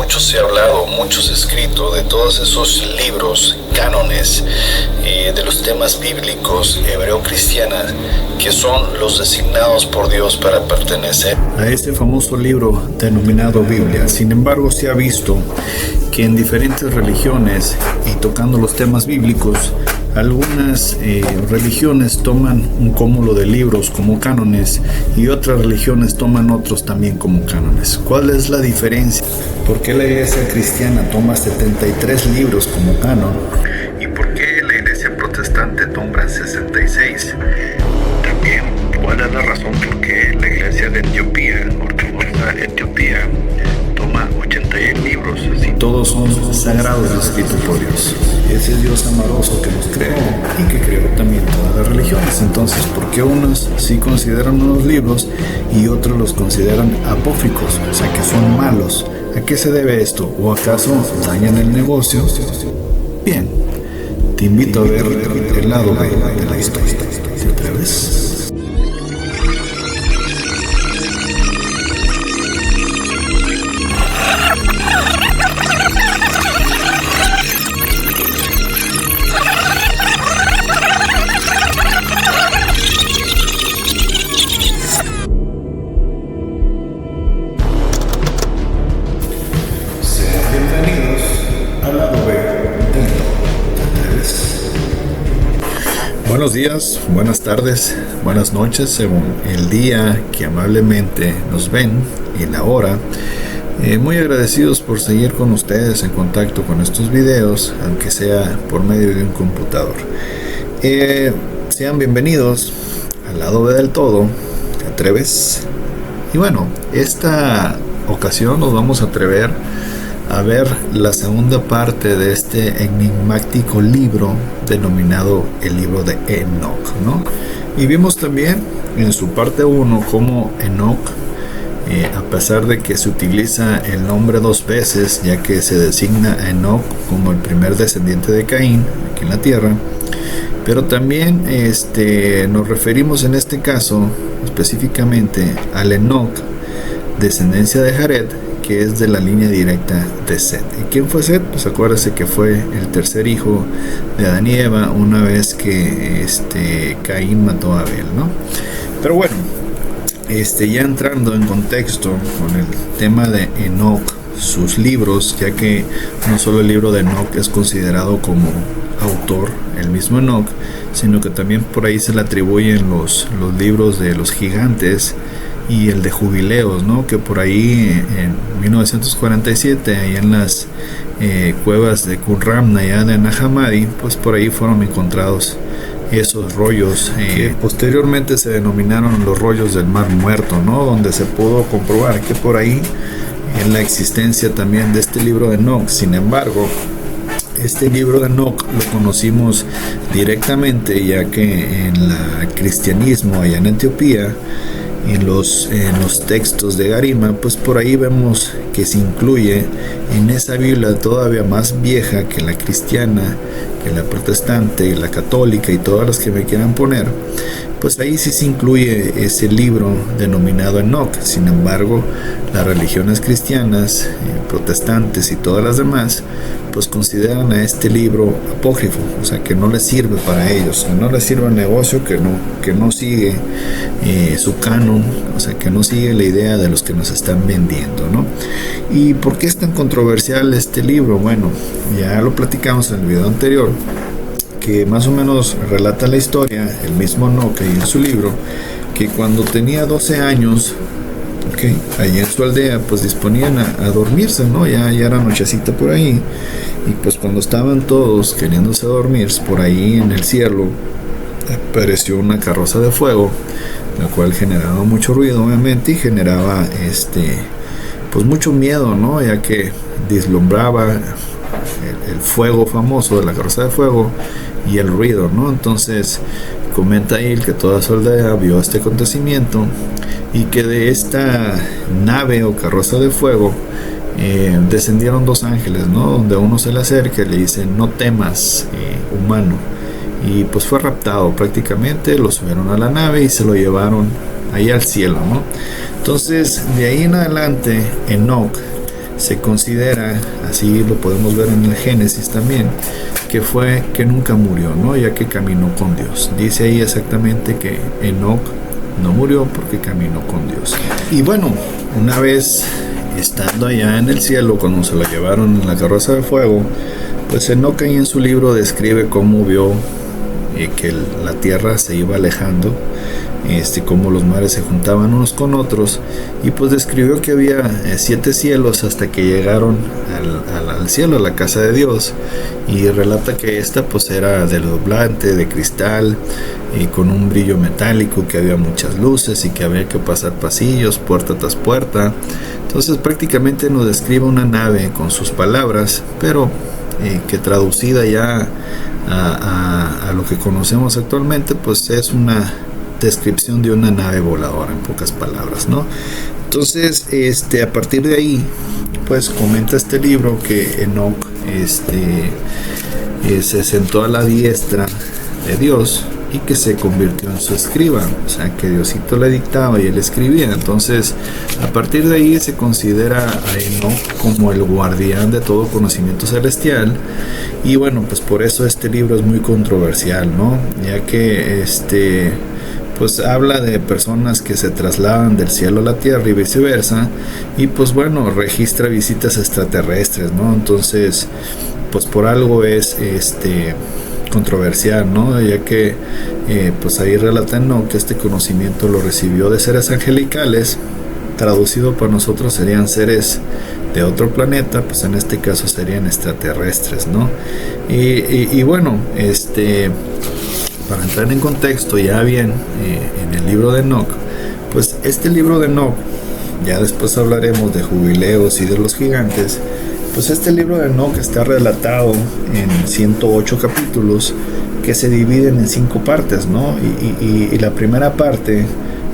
mucho se ha hablado, mucho se ha escrito de todos esos libros, cánones, de los temas bíblicos hebreo-cristianas, que son los designados por Dios para pertenecer a este famoso libro denominado Biblia. Sin embargo, se ha visto que en diferentes religiones, y tocando los temas bíblicos, algunas religiones toman un cúmulo de libros como cánones y otras religiones toman otros también como cánones. ¿Cuál es la diferencia? ¿Por qué la iglesia cristiana toma 73 libros como canon? ¿Y por qué la iglesia protestante toma 66? También, ¿cuál es la razón por qué la iglesia de Etiopía, ortodoxa Etiopía, toma 81 libros? Si todos son sagrados escritos por Dios. Ese Dios amoroso que nos creó y que creó también todas las religiones. Entonces, ¿por qué unos sí consideran unos libros y otros los consideran apócrifos? O sea, que son malos. ¿A qué se debe esto? ¿O acaso dañan el negocio? Bien, te invito a ver el lado B de la historia. ¿Te atreves? Buenos días, buenas tardes, buenas noches, según el día que amablemente nos ven y la hora. Muy agradecidos por seguir con ustedes en contacto con estos videos, aunque sea por medio de un computador. Sean bienvenidos al lado B del todo. ¿Te atreves? Y bueno, esta ocasión nos vamos a atrever a ver la segunda parte de este enigmático libro denominado el libro de Enoch, ¿no? Y vimos también en su parte 1 cómo Enoch, a pesar de que se utiliza el nombre dos veces, ya que se designa a Enoch como el primer descendiente de Caín aquí en la tierra, pero también nos referimos en este caso específicamente al Enoch, descendencia de Jared, que es de la línea directa de Set. ¿Y quién fue Set? Pues acuérdense que fue el tercer hijo de Adán y Eva una vez que Caín mató a Abel, ¿no? Pero bueno, ya entrando en contexto con el tema de Enoch, sus libros, ya que no solo el libro de Enoch es considerado como autor, el mismo Enoch, sino que también por ahí se le atribuyen los libros de los gigantes y el de jubileos, ¿no? Que por ahí en 1947, ahí en las cuevas de Qumran, allá de Nahamadi, pues por ahí fueron encontrados esos rollos que posteriormente se denominaron los rollos del Mar Muerto, ¿no? Donde se pudo comprobar que por ahí en la existencia también de este libro de Enoch. Sin embargo, este libro de Enoch lo conocimos directamente, ya que en el cristianismo allá en Etiopía, en los textos de Garima, pues por ahí vemos que se incluye en esa Biblia todavía más vieja que la cristiana, que la protestante y la católica y todas las que me quieran poner, pues ahí sí se incluye ese libro denominado Enoch. Sin embargo, las religiones cristianas, protestantes y todas las demás, pues consideran a este libro apócrifo, o sea que no les sirve para ellos, que no les sirve al negocio, que no sigue su canon, o sea que no sigue la idea de los que nos están vendiendo, ¿no? ¿Y por qué es tan controversial este libro? Bueno, ya lo platicamos en el video anterior, que más o menos relata la historia, el mismo Enoch en su libro, que cuando tenía 12 años, allí en su aldea, pues disponían a dormirse, ¿no? Ya era nochecita por ahí, y pues cuando estaban todos queriéndose dormir, por ahí en el cielo apareció una carroza de fuego, la cual generaba mucho ruido, obviamente, y generaba pues mucho miedo, ¿no? Ya que deslumbraba el fuego famoso de la carroza de fuego y el ruido, ¿no? Entonces comenta ahí que toda su aldea vio este acontecimiento y que de esta nave o carroza de fuego descendieron dos ángeles, ¿no? Donde uno se le acerca y le dice: no temas, humano. Y pues fue raptado prácticamente, lo subieron a la nave y se lo llevaron ahí al cielo, ¿no? Entonces de ahí en adelante Enoch se considera, así lo podemos ver en el Génesis también, que nunca murió, ¿no? Ya que caminó con Dios. Dice ahí exactamente que Enoc no murió porque caminó con Dios. Y bueno, una vez estando allá en el cielo, cuando se lo llevaron en la carroza de fuego, pues Enoc ahí en su libro describe cómo vio que la tierra se iba alejando, cómo los mares se juntaban unos con otros, y pues describió que había 7 cielos hasta que llegaron al cielo, a la casa de Dios, y relata que esta pues era de doblante, de cristal, y con un brillo metálico, que había muchas luces y que había que pasar pasillos, puerta tras puerta. Entonces prácticamente nos describe una nave con sus palabras, pero que traducida ya a lo que conocemos actualmente, pues es una descripción de una nave voladora, en pocas palabras, ¿no? Entonces, a partir de ahí, pues comenta este libro que Enoc se sentó a la diestra de Dios y que se convirtió en su escriba, o sea que Diosito le dictaba y él escribía. Entonces, a partir de ahí se considera a Enoc como el guardián de todo conocimiento celestial. Y bueno, pues por eso este libro es muy controversial, ¿no? Ya que pues habla de personas que se trasladan del cielo a la tierra y viceversa, y pues bueno, registra visitas extraterrestres, ¿no? Entonces, pues por algo es controversial, ¿no? Ya que pues ahí relatan, ¿no?, que este conocimiento lo recibió de seres angelicales, traducido para nosotros serían seres de otro planeta, pues en este caso serían extraterrestres, ¿no? Y bueno, para entrar en contexto ya bien, en el libro de Enoc, pues este libro de Enoc, ya después hablaremos de jubileos y de los gigantes. Pues este libro de Enoc está relatado en 108 capítulos que se dividen en 5 partes, ¿no? Y la primera parte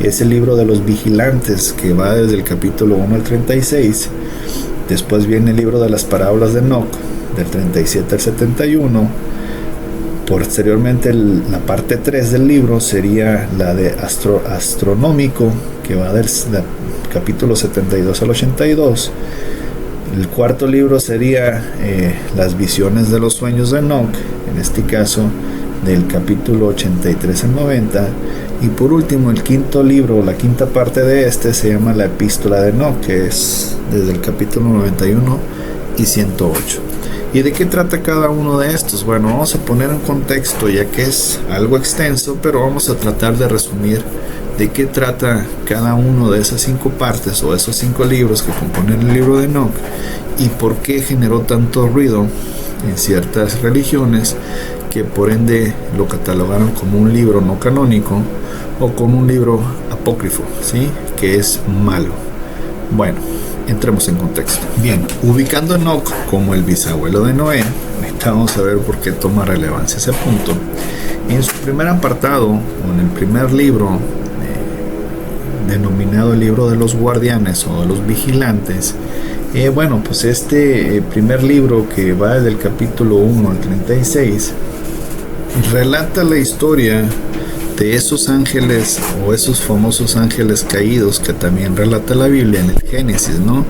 es el libro de los vigilantes, que va desde el capítulo 1 al 36. Después viene el libro de las parábolas de Enoc, del 37 al 71. Posteriormente la parte 3 del libro sería la de astronómico, que va del capítulo 72 al 82. El cuarto libro sería las visiones de los sueños de Enoc, en este caso del capítulo 83 al 90. Y por último, el quinto libro, la quinta parte de se llama la epístola de Enoc, que es desde el capítulo 91 y 108. ¿Y de qué trata cada uno de estos? Bueno, vamos a poner en contexto, ya que es algo extenso, pero vamos a tratar de resumir de qué trata cada uno de esas 5 partes o esos 5 libros que componen el libro de Enoc, y por qué generó tanto ruido en ciertas religiones que por ende lo catalogaron como un libro no canónico o como un libro apócrifo, ¿sí?, que es malo. Bueno, entremos en contexto. Bien, ubicando a Enoc como el bisabuelo de Noé, ahorita vamos a ver por qué toma relevancia ese punto. En su primer apartado, o en el primer libro, denominado el libro de los guardianes o de los vigilantes, bueno, pues este primer libro, que va desde el capítulo 1 al 36, relata la historia de esos ángeles, o esos famosos ángeles caídos que también relata la Biblia en el Génesis, ¿no?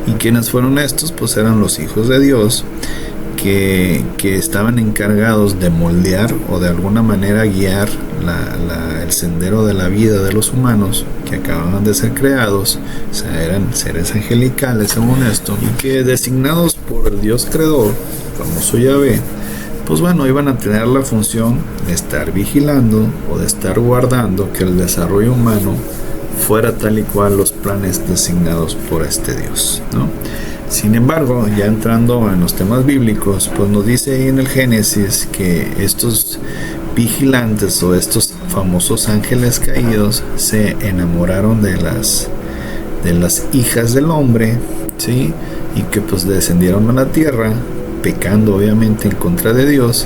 Y quienes fueron estos, pues eran los hijos de Dios, que estaban encargados de moldear o de alguna manera guiar el sendero de la vida de los humanos que acababan de ser creados. O sea, eran seres angelicales según esto, y que designados por el Dios creador, famoso Yahvé, pues bueno, iban a tener la función de estar vigilando o de estar guardando que el desarrollo humano fuera tal y cual los planes designados por este Dios, ¿no? Sin embargo, ya entrando en los temas bíblicos, pues nos dice ahí en el Génesis que estos vigilantes o estos famosos ángeles caídos se enamoraron de las hijas del hombre, ¿sí? Y que pues descendieron a la tierra, pecando obviamente en contra de Dios,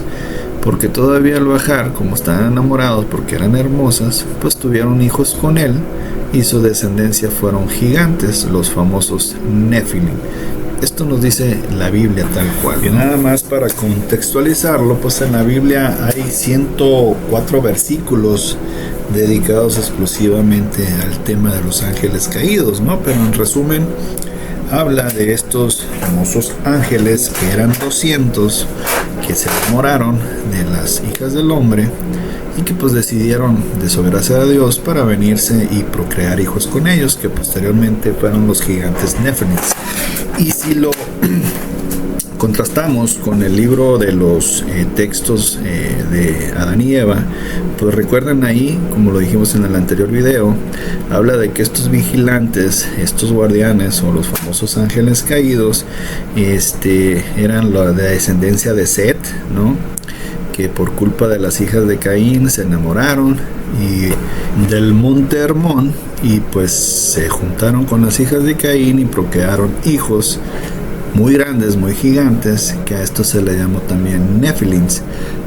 porque todavía al bajar, como estaban enamorados porque eran hermosas, pues tuvieron hijos con él, y su descendencia fueron gigantes, los famosos Nefilim. Esto nos dice la Biblia tal cual. Y nada más para contextualizarlo, pues en la Biblia hay 104 versículos dedicados exclusivamente al tema de los ángeles caídos, ¿no? Pero en resumen, habla de estos famosos ángeles, que eran 200, que se enamoraron de las hijas del hombre y que pues decidieron desobedecer a Dios para venirse y procrear hijos con ellos, que posteriormente fueron los gigantes Néfilins. Y si lo contrastamos con el libro de los textos de Adán y Eva, pues recuerdan ahí, como lo dijimos en el anterior video, habla de que estos vigilantes, estos guardianes o los famosos ángeles caídos, eran la de descendencia de Set, ¿no? Que por culpa de las hijas de Caín se enamoraron y del monte Hermón, y pues se juntaron con las hijas de Caín y procrearon hijos muy grandes, muy gigantes, que a esto se le llamó también Néfilins.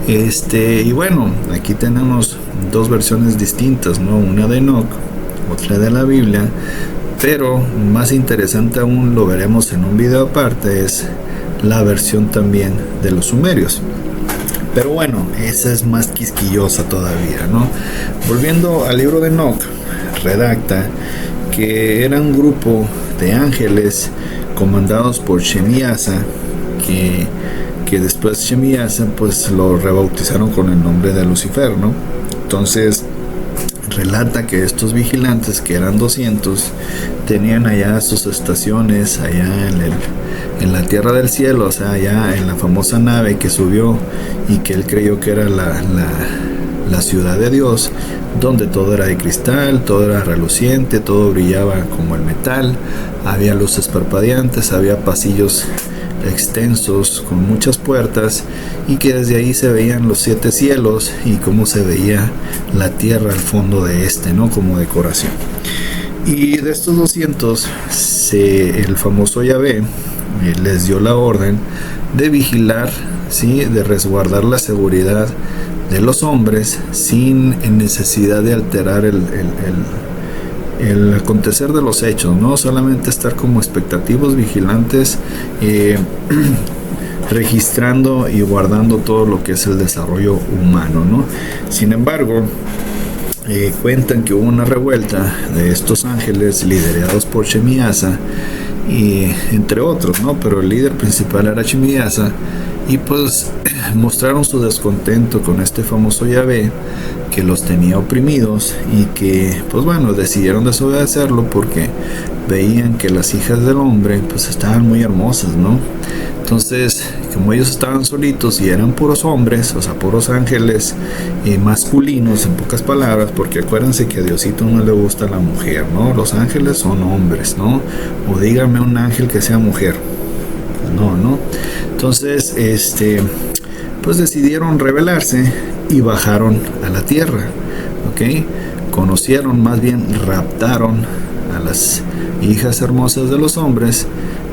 Y bueno, aquí tenemos dos versiones distintas, ¿no? Una de Enoc, otra de la Biblia, pero más interesante aún, lo veremos en un video aparte, es la versión también de los sumerios. Pero bueno, esa es más quisquillosa todavía, ¿no? Volviendo al libro de Enoc, redacta que era un grupo de ángeles comandados por Shemiasa, que después Shemiasa pues lo rebautizaron con el nombre de Lucifer, ¿no? Entonces relata que estos vigilantes, que eran 200, tenían allá sus estaciones allá en la tierra del cielo, o sea, allá en la famosa nave que subió y que él creyó que era la ciudad de Dios, donde todo era de cristal, todo era reluciente, todo brillaba como el metal, había luces parpadeantes, había pasillos extensos con muchas puertas, y que desde ahí se veían los 7 cielos y cómo se veía la tierra al fondo de ¿no? Como decoración. Y de estos 200, el famoso Yahvé les dio la orden de vigilar, ¿sí? De resguardar la seguridad de los hombres sin necesidad de alterar el acontecer de los hechos, no solamente estar como expectativos vigilantes, registrando y guardando todo lo que es el desarrollo humano, ¿no? Sin embargo, cuentan que hubo una revuelta de estos ángeles liderados por Shemiasa, y entre otros, ¿no? Pero el líder principal era Shemiasa, y pues mostraron su descontento con este famoso Yahvé, que los tenía oprimidos, y que pues bueno, decidieron desobedecerlo porque veían que las hijas del hombre pues estaban muy hermosas, ¿no? Entonces, como ellos estaban solitos y eran puros hombres, o sea, puros ángeles masculinos, en pocas palabras, porque acuérdense que a Diosito no le gusta la mujer, ¿no? Los ángeles son hombres, ¿no? O dígame un ángel que sea mujer. No. Entonces, pues decidieron rebelarse y bajaron a la tierra, ¿ok? Conocieron, más bien raptaron a las hijas hermosas de los hombres,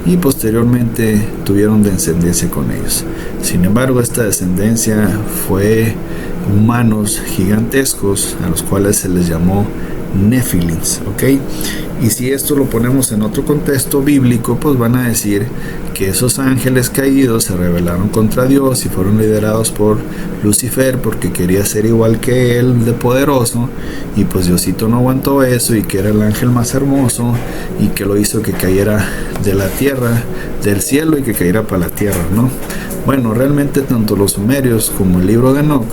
y posteriormente tuvieron descendencia con ellos. Sin embargo, esta descendencia fue humanos gigantescos, a los cuales se les llamó Néfilins, ¿ok? Y si esto lo ponemos en otro contexto bíblico, pues van a decir que esos ángeles caídos se rebelaron contra Dios y fueron liderados por Lucifer porque quería ser igual que él de poderoso, y pues Diosito no aguantó eso, y que era el ángel más hermoso, y que lo hizo que cayera de la tierra, del cielo, y que cayera para la tierra, ¿no? Bueno, realmente tanto los sumerios como el libro de Enoc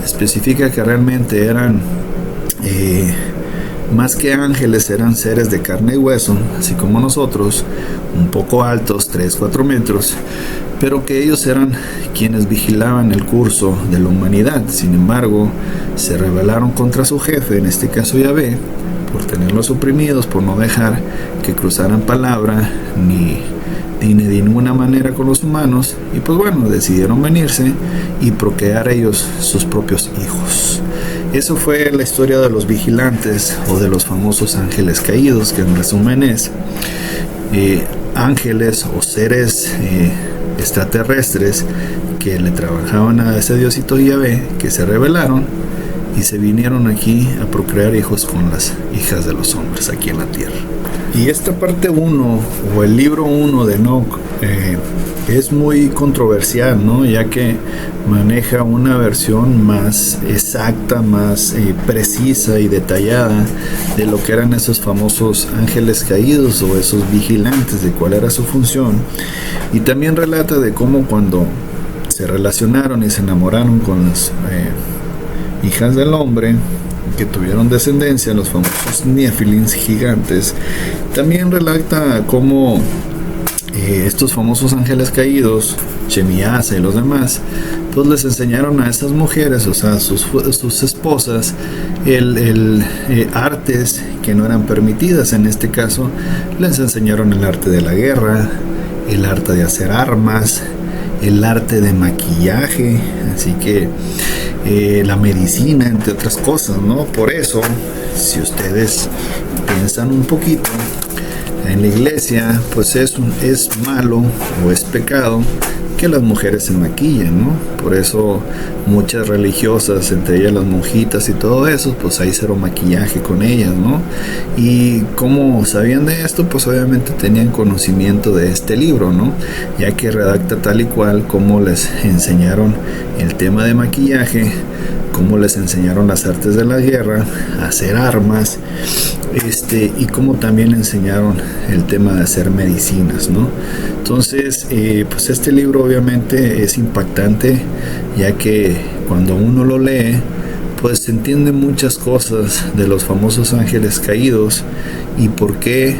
especifica que realmente eran más que ángeles, eran seres de carne y hueso, así como nosotros, un poco altos, 3-4 metros, pero que ellos eran quienes vigilaban el curso de la humanidad. Sin embargo, se rebelaron contra su jefe, en este caso Yahvé, por tenerlos oprimidos, por no dejar que cruzaran palabra ni de ninguna manera con los humanos, y pues bueno, decidieron venirse y procrear ellos sus propios hijos. Eso fue la historia de los vigilantes, o de los famosos ángeles caídos, que en resumen es ángeles o seres extraterrestres que le trabajaban a ese Diosito Yahvé, que se rebelaron y se vinieron aquí a procrear hijos con las hijas de los hombres aquí en la tierra. Y esta parte 1 o el libro 1 de Enoc es muy controversial, ¿no? Ya que maneja una versión más exacta, más precisa y detallada de lo que eran esos famosos ángeles caídos o esos vigilantes, de cuál era su función, y también relata de cómo cuando se relacionaron y se enamoraron con las hijas del hombre que tuvieron descendencia, los famosos Nephilims gigantes. También relata cómo estos famosos ángeles caídos, Shemiasa y los demás, pues les enseñaron a esas mujeres, o sea, sus esposas, artes que no eran permitidas. En este caso, les enseñaron el arte de la guerra, el arte de hacer armas, el arte de maquillaje, así que la medicina, entre otras cosas, ¿no? Por eso, si ustedes piensan un poquito, en la iglesia, pues es malo o es pecado que las mujeres se maquillen, ¿no? Por eso muchas religiosas, entre ellas las monjitas y todo eso, pues hay cero maquillaje con ellas, ¿no? Y como sabían de esto, pues obviamente tenían conocimiento de este libro, ¿no? Ya que redacta tal y cual como les enseñaron el tema de maquillaje, cómo les enseñaron las artes de la guerra, a hacer armas, y cómo también enseñaron el tema de hacer medicinas, ¿no? Entonces, pues este libro obviamente es impactante, ya que cuando uno lo lee, pues se entienden muchas cosas de los famosos ángeles caídos y por qué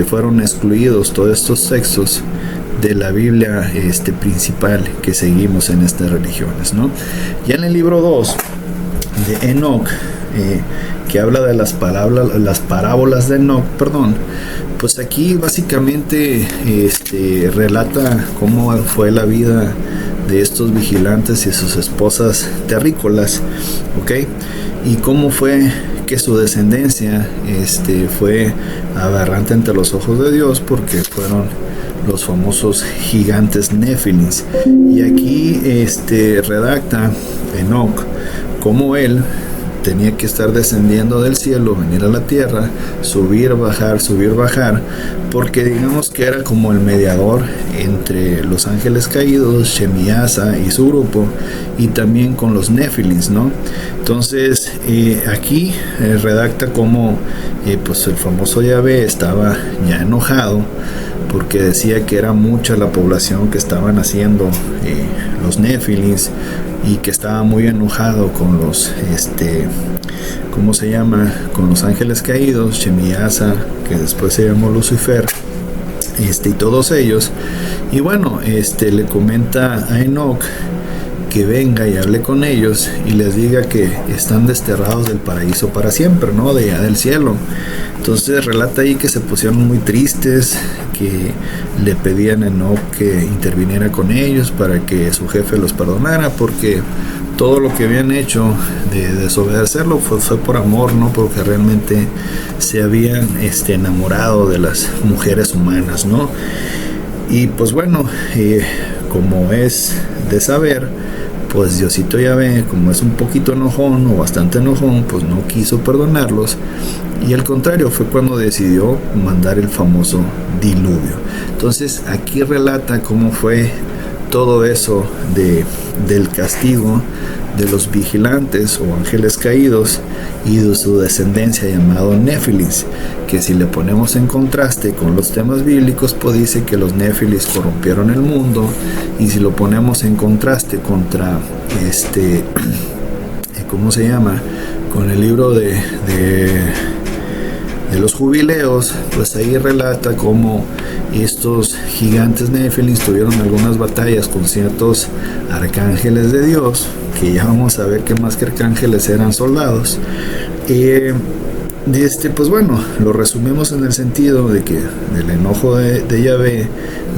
fueron excluidos todos estos textos de la Biblia principal que seguimos en estas religiones, ¿no? Ya en el libro 2 de Enoc, que habla de las parábolas de Enoc, pues aquí básicamente relata cómo fue la vida de estos vigilantes y sus esposas terrícolas, ¿ok? Y cómo fue que su descendencia fue aberrante ante los ojos de Dios, porque fueron los famosos gigantes Nephilims. Y aquí redacta Enoc cómo él tenía que estar descendiendo del cielo, venir a la tierra, subir, bajar, porque digamos que era como el mediador entre los ángeles caídos, Shemiasa y su grupo, y también con los Nephilims, ¿no? Entonces aquí redacta cómo pues el famoso Yahvé estaba ya enojado, porque decía que era mucha la población que estaban haciendo los Nephilims, y que estaba muy enojado con los con los ángeles caídos, Shemiasa, que después se llamó Lucifer, y todos ellos. Y bueno, le comenta a Enoc que venga y hable con ellos y les diga que están desterrados del paraíso para siempre, ¿no? De allá del cielo. Entonces relata ahí que se pusieron muy tristes, que le pedían a Enoc que interviniera con ellos para que su jefe los perdonara, porque todo lo que habían hecho de desobedecerlo fue por amor, no porque realmente se habían enamorado de las mujeres humanas, ¿no? Y pues bueno, como es de saber, pues Diosito Yahvé, como es un poquito enojón o bastante enojón, pues no quiso perdonarlos, y al contrario fue cuando decidió mandar el famoso diluvio. Entonces aquí relata cómo fue todo eso del castigo de los vigilantes o ángeles caídos y de su descendencia llamado Nephilims, que si le ponemos en contraste con los temas bíblicos, pues dice que los Nephilims corrompieron el mundo, y si lo ponemos en contraste contra ¿cómo se llama? Con el libro de los jubileos, pues ahí relata cómo estos gigantes Nephilims tuvieron algunas batallas con ciertos arcángeles de Dios, que ya vamos a ver que más que arcángeles eran soldados. Pues bueno, lo resumimos en el sentido de que del enojo de Yahvé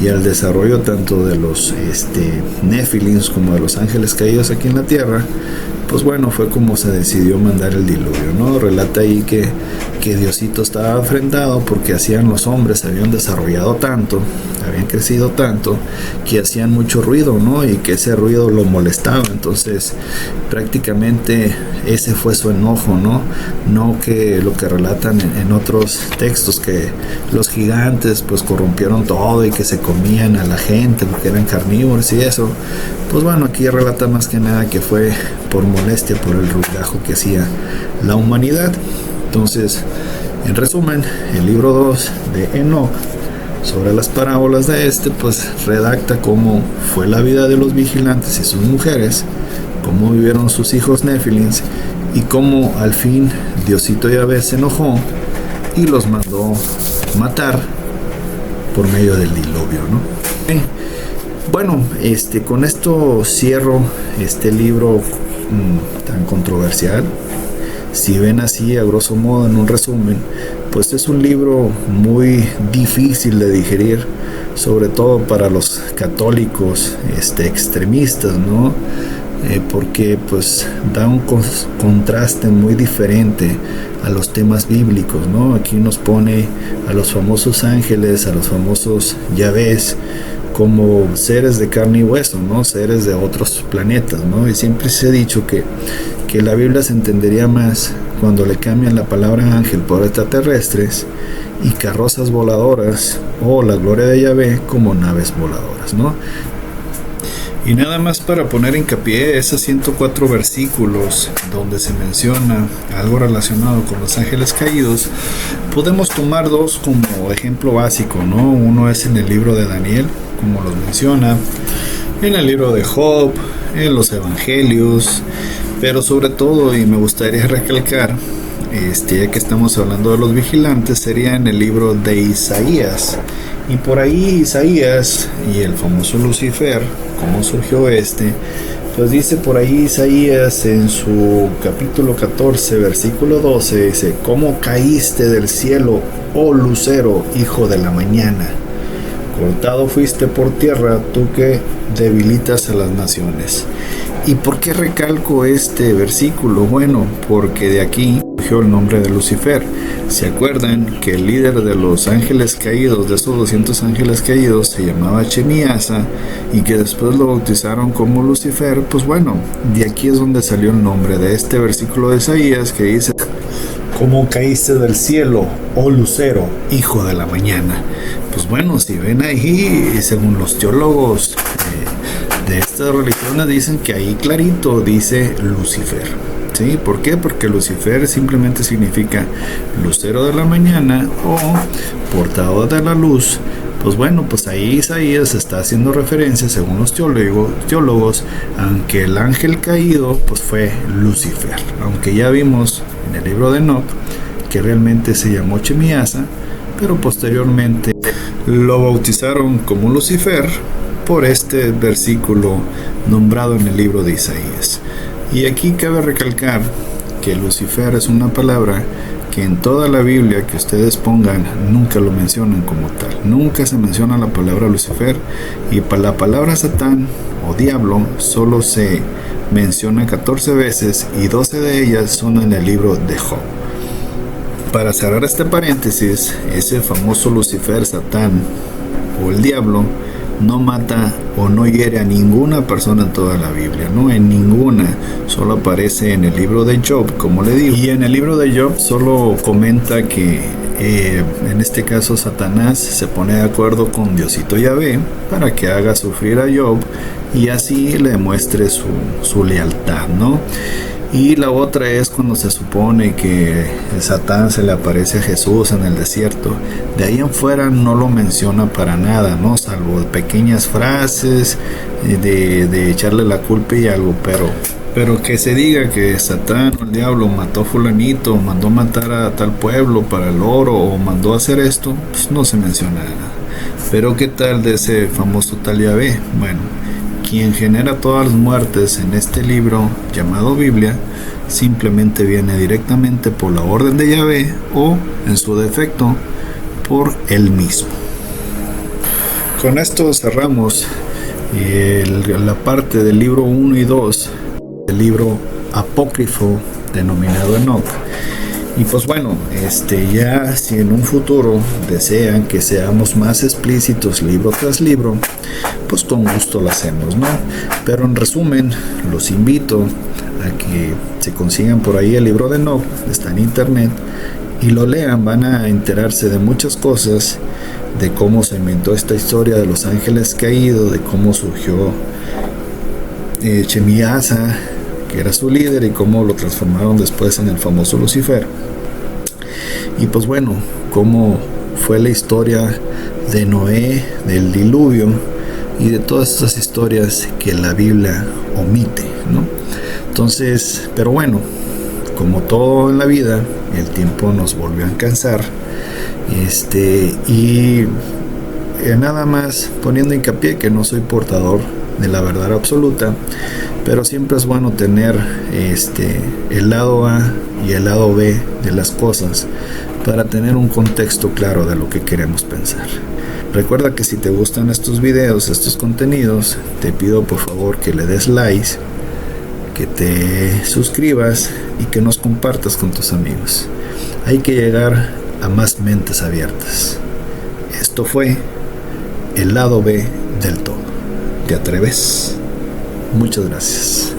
y al desarrollo tanto de los Nephilims como de los ángeles caídos aquí en la tierra, pues bueno, fue como se decidió mandar el diluvio, ¿no? Relata ahí que Diosito estaba ofrendado porque los hombres habían desarrollado tanto, habían crecido tanto, que hacían mucho ruido, ¿no? Y que ese ruido lo molestaba. Entonces prácticamente ese fue su enojo, ¿no? No que lo que relatan en otros textos, que los gigantes pues corrompieron todo y que se comían a la gente porque eran carnívoros y eso. Pues bueno, aquí relata más que nada que fue por molestia, por el ruidajo que hacía la humanidad. Entonces, en resumen, el libro 2 de Enoc, sobre las parábolas de pues redacta cómo fue la vida de los vigilantes y sus mujeres, cómo vivieron sus hijos Nefilins y cómo al fin Diosito Yahvé se enojó y los mandó matar por medio del diluvio, ¿no? Bueno, con esto cierro este libro tan controversial. Si ven así, a grosso modo, en un resumen, pues es un libro muy difícil de digerir, sobre todo para los católicos extremistas, ¿no? Porque pues da un contraste muy diferente a los temas bíblicos, ¿no? Aquí nos pone a los famosos ángeles, a los famosos Yahvés, como seres de carne y hueso, ¿no? Seres de otros planetas, ¿no? Y siempre se ha dicho que la Biblia se entendería más cuando le cambian la palabra ángel por extraterrestres y carrozas voladoras, o la gloria de Yahvé como naves voladoras, ¿no? Y nada más para poner hincapié, esos 104 versículos donde se menciona algo relacionado con los ángeles caídos, podemos tomar dos como ejemplo básico, ¿no? Uno es en el libro de Daniel, como los menciona, en el libro de Job, en los evangelios, pero sobre todo, y me gustaría recalcar, ya que estamos hablando de los vigilantes, sería en el libro de Isaías. Y por ahí Isaías y el famoso Lucifer, cómo surgió pues dice por ahí Isaías en su capítulo 14, versículo 12, dice: ¿Cómo caíste del cielo, oh lucero, hijo de la mañana? Cortado fuiste por tierra, tú que debilitas a las naciones. ¿Y por qué recalco este versículo? Bueno, porque de aquí surgió el nombre de Lucifer. ¿Se acuerdan que el líder de los ángeles caídos, de esos 200 ángeles caídos, se llamaba Chemiasa y que después lo bautizaron como Lucifer? Pues bueno, de aquí es donde salió el nombre de este versículo de Isaías que dice: ¿Cómo caíste del cielo, oh lucero, hijo de la mañana? Pues bueno, si ven ahí, según los teólogos de estas religiones, dicen que ahí clarito dice Lucifer. ¿Sí? ¿Por qué? Porque Lucifer simplemente significa lucero de la mañana o portador de la luz. Pues bueno, pues ahí Isaías está haciendo referencia, según los teólogos, aunque el ángel caído pues fue Lucifer, aunque ya vimos en el libro de Enoc que realmente se llamó Chemiasa, pero posteriormente lo bautizaron como Lucifer por este versículo nombrado en el libro de Isaías. Y aquí cabe recalcar que Lucifer es una palabra que en toda la Biblia que ustedes pongan nunca lo mencionan como tal. Nunca se menciona la palabra Lucifer, y para la palabra Satán o diablo solo se menciona 14 veces y 12 de ellas son en el libro de Job. Para cerrar este paréntesis, ese famoso Lucifer, Satán o el diablo no mata o no hiere a ninguna persona en toda la Biblia, no en ninguna, solo aparece en el libro de Job, como le digo, y en el libro de Job solo comenta que en este caso Satanás se pone de acuerdo con Diosito Yahvé para que haga sufrir a Job y así le demuestre su lealtad, ¿no? Y la otra es cuando se supone que Satán se le aparece a Jesús en el desierto. De ahí en fuera no lo menciona para nada, ¿no? Salvo pequeñas frases de echarle la culpa y algo, pero que se diga que Satán o el diablo mató a fulanito, mandó matar a tal pueblo para el oro o mandó hacer esto, pues no se menciona nada. Pero ¿qué tal de ese famoso tal Yahvé? Bueno, quien genera todas las muertes en este libro llamado Biblia simplemente viene directamente por la orden de Yahvé o, en su defecto, por él mismo. Con esto cerramos la parte del libro 1 y 2 del libro apócrifo denominado Enoch. Y pues bueno, ya si en un futuro desean que seamos más explícitos libro tras libro, pues con gusto lo hacemos, ¿no? Pero en resumen, los invito a que se consigan por ahí el libro de Enoch, está en internet, y lo lean. Van a enterarse de muchas cosas, de cómo se inventó esta historia de los ángeles caídos, de cómo surgió Shemiasa, que era su líder, y cómo lo transformaron después en el famoso Lucifer. Y pues bueno, cómo fue la historia de Noé, del diluvio y de todas estas historias que la Biblia omite, ¿no? Entonces, pero bueno, como todo en la vida, el tiempo nos volvió a alcanzar, y nada más poniendo hincapié que no soy portador de la verdad absoluta, pero siempre es bueno tener el lado A y el lado B de las cosas para tener un contexto claro de lo que queremos pensar. Recuerda que si te gustan estos videos, estos contenidos, te pido por favor que le des like, que te suscribas y que nos compartas con tus amigos. Hay que llegar a más mentes abiertas. Esto fue el lado B del todo. ¿Te atreves? Muchas gracias.